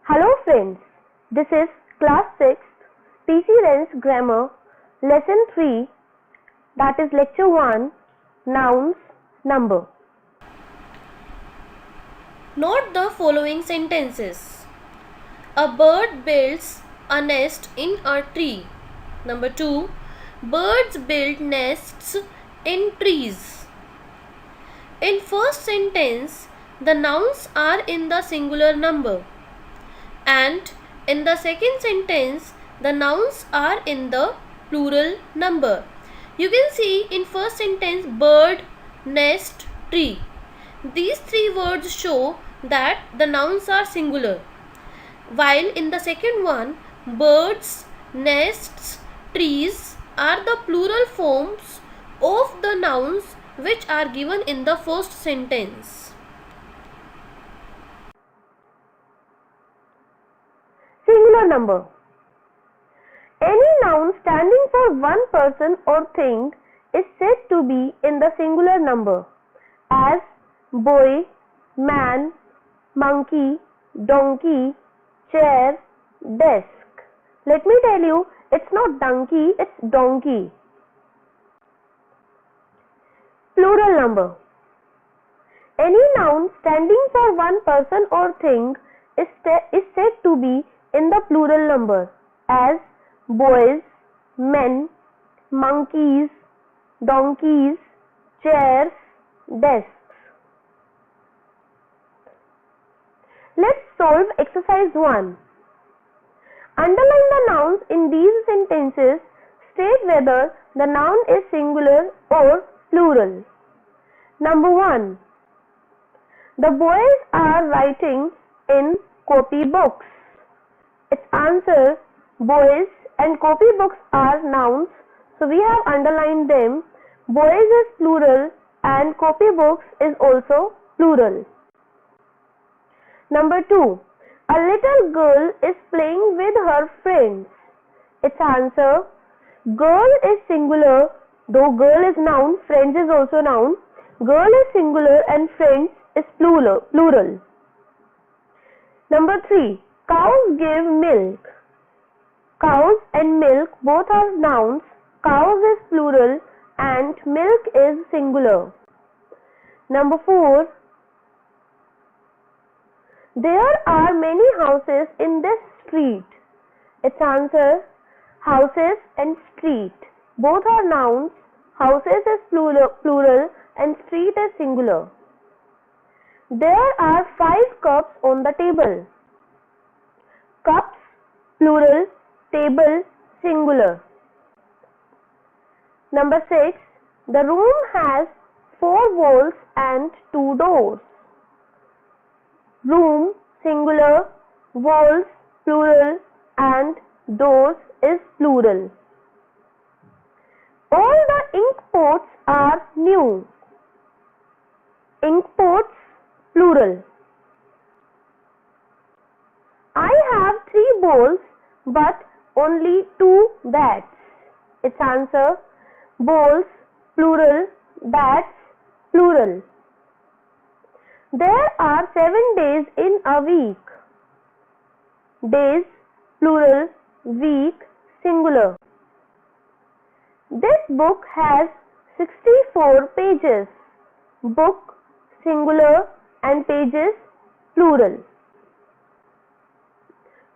Hello friends, this is class 6 PC Ren's grammar lesson 3, that is lecture 1, nouns, number. Note the following sentences. A bird builds a nest in a tree. Number 2. Birds build nests in trees. In first sentence, the nouns are in the singular number, and in the second sentence, the nouns are in the plural number. You can see in first sentence bird, nest, tree. These three words show that the nouns are singular, while in the second one, birds, nests, trees are the plural forms of the nouns which are given in the first sentence. Singular number. Any noun standing for one person or thing is said to be in the singular number, as boy, man, monkey, donkey, chair, desk. Let me tell you, it's not donkey, it's donkey. Plural number. Any noun standing for one person or thing is said to be in the plural number, as boys, men, monkeys, donkeys, chairs, desks. Let's solve exercise 1. Underline the nouns in these sentences. State whether the noun is singular or plural. Number 1. The boys are writing in copy books. Its answer, boys and copy books are nouns, so we have underlined them. Boys is plural and copy books is also plural. Number 2. A little girl is playing with her friends. Its answer, girl is singular, though girl is noun, friends is also noun. Girl is singular and friends is plural. Number 3. Cows give milk. Cows and milk both are nouns. Cows is plural and milk is singular. Number 4. There are many houses in this street. Its answer, houses and street. Both are nouns. Houses is plural and street is singular. There are 5 cups on the table. Cups, plural, table, singular. Number 6. The room has 4 walls and 2 doors. Room, singular, walls, plural, and doors is plural. All the ink pots are new. Ink pots, plural. I have 3 balls but only 2 bats. Its answer, balls, plural, bats, plural. There are 7 days in a week. Days, plural, week, singular. This book has 64 pages. Book, singular, and pages, plural.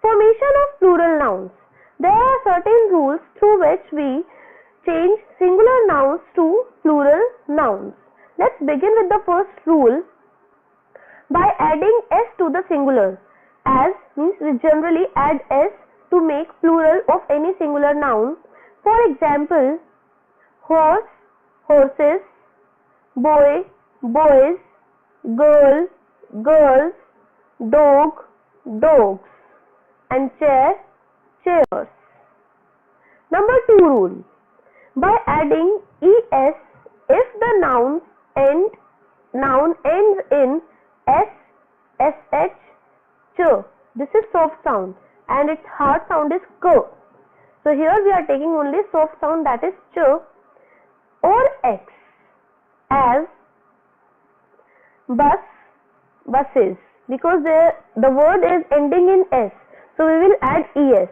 Formation of plural nouns. There are certain rules through which we change singular nouns to plural nouns. Let's begin with the first rule by adding s to the singular. As means we generally add s to make plural of any singular noun. For example, horse, horses, boy, boys, girl, girls, dog, dogs, and chair, chairs. Number 2 rule. By adding es if the noun ends in s, sh, ch. This is soft sound and its hard sound is k. So here we are taking only soft sound, that is ch, or x, as bus, buses, because the word is ending in S, so we will add ES.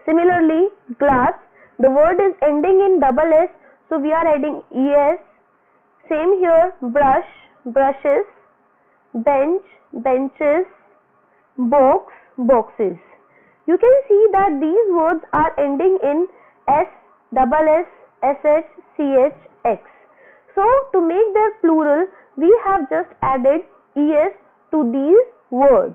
Similarly, glass, the word is ending in double S, so we are adding ES. Same here, brush, brushes, bench, benches, box, boxes. You can see that these words are ending in S, double S, SH, CH, X. So to make their plural, we have just added ES to these words.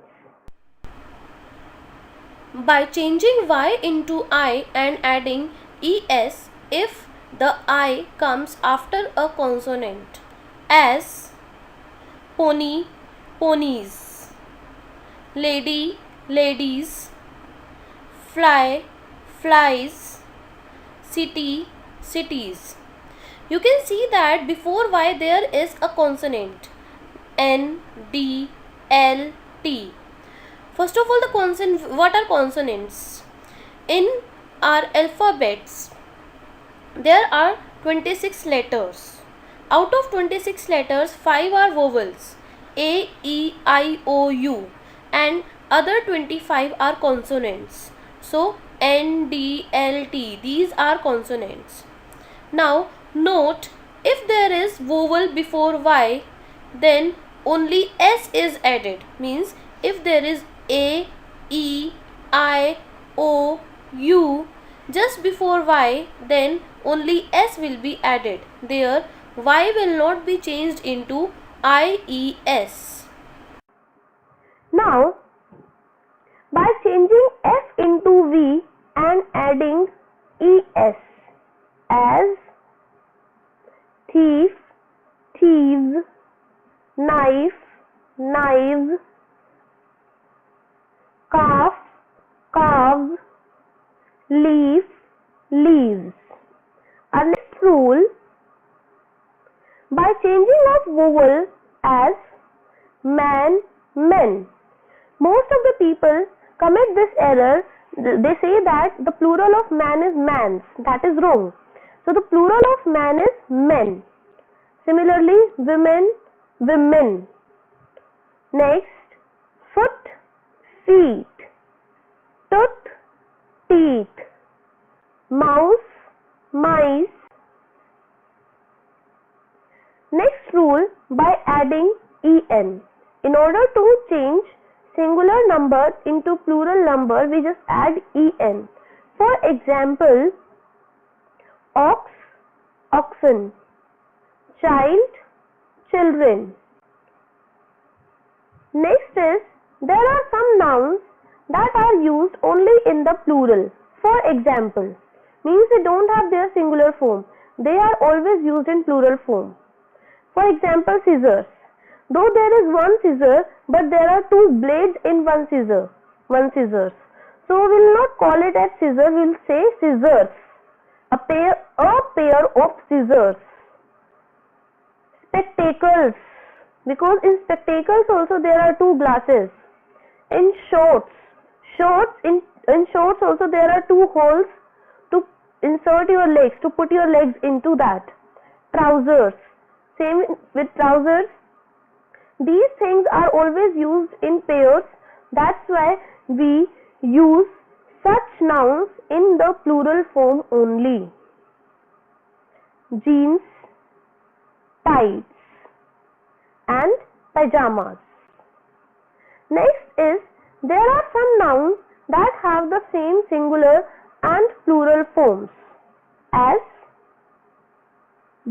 By changing Y into I and adding ES if the I comes after a consonant, as pony, ponies, lady, ladies, fly, flies, city, cities. You can see that before Y there is a consonant, N, D, L, T. First of all, what are consonants? In our alphabets, there are 26 letters. Out of 26 letters, 5 are vowels, A, E, I, O, U, and other 25 are consonants. So, N, D, L, T, these are consonants. Now, note, if there is vowel before Y, then only S is added. Means, if there is A, E, I, O, U just before Y, then only S will be added. There, Y will not be changed into IES. Now, by changing F into V and adding ES, as thief, thieves, knife, knives, calf, calves, leaf, leaves. Our next rule, by changing of vowel as man, men. Most of the people commit this error. They say that the plural of man is mans. That is wrong. So the plural of man is men. Similarly, women, women. Next, foot, feet, tooth, teeth, mouse, mice. Next rule, by adding en. In order to change singular number into plural number, we just add en. For example, ox, oxen, child, children. Next is, there are some nouns that are used only in the plural. For example, means they don't have their singular form. They are always used in plural form. For example, scissors. Though there is one scissor, but there are two blades in one scissors. So we will not call it as scissor, we will say scissors. A pair of scissors. Spectacles. Because in spectacles also there are two glasses. In shorts also there are two holes to insert your legs, to put your legs into that. Trousers. Same with trousers. These things are always used in pairs. That's why we use such nouns in the plural form only. Jeans, tights, and pajamas. Next is, there are some nouns that have the same singular and plural forms, as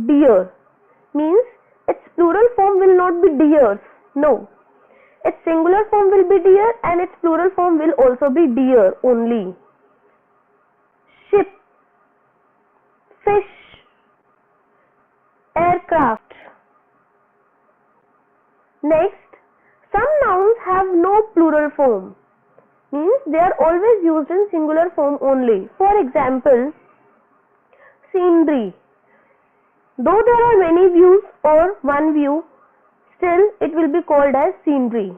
deer. Means its plural form will not be deers. No. Its singular form will be deer and its plural form will also be deer only. Ship, fish, aircraft. Next, some nouns have no plural form. Means they are always used in singular form only. For example, scenery. Though there are many views or one view, still it will be called as scenery.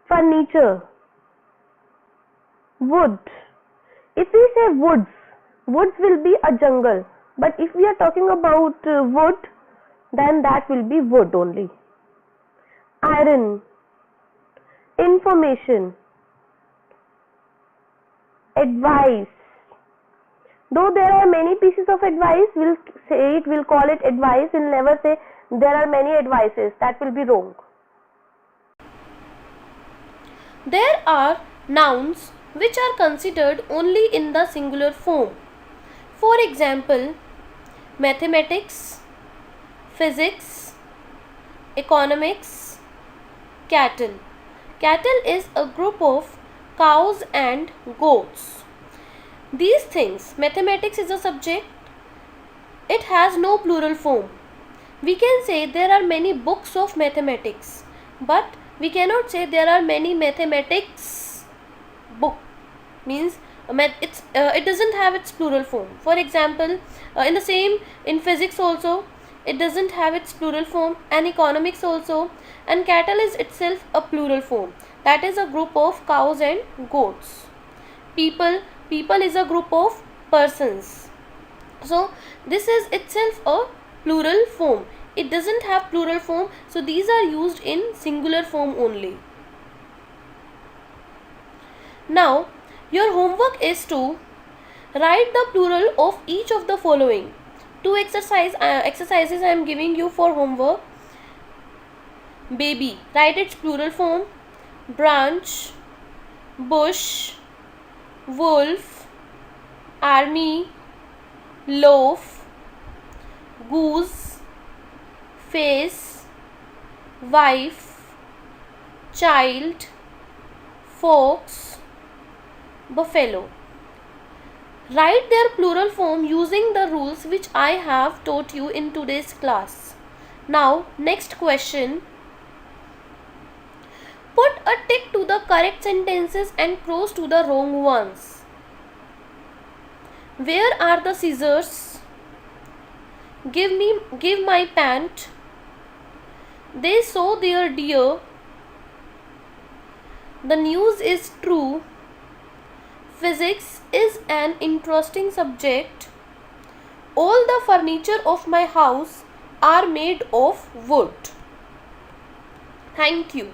Furniture. Wood. If we say woods, woods will be a jungle. But if we are talking about wood, then that will be wood only. Iron. information, advice. Though there are many pieces of advice, we'll call it advice. We'll never say there are many advices. That will be wrong. There are nouns which are considered only in the singular form. For example, mathematics, physics, economics, cattle. Cattle is a group of cows and goats. These things, mathematics is a subject, it has no plural form. We can say there are many books of mathematics, but we cannot say there are many mathematics book. Means it doesn't have its plural form. For example, in physics also, it doesn't have its plural form, and economics also, and cattle is itself a plural form. That is a group of cows and goats. People is a group of persons. So this is itself a plural form. It doesn't have plural form, so these are used in singular form only. Now your homework is to write the plural of each of the following. Two exercises I am giving you for homework. Baby, write its plural form. Branch, bush, wolf, army, loaf, goose, face, wife, child, fox, buffalo. Write their plural form using the rules which I have taught you in today's class. Now, next question. Put a tick to the correct sentences and cross to the wrong ones. Where are the scissors? Give my pant. They saw their deer. The news is true. Physics is an interesting subject. All the furniture of my house are made of wood. Thank you.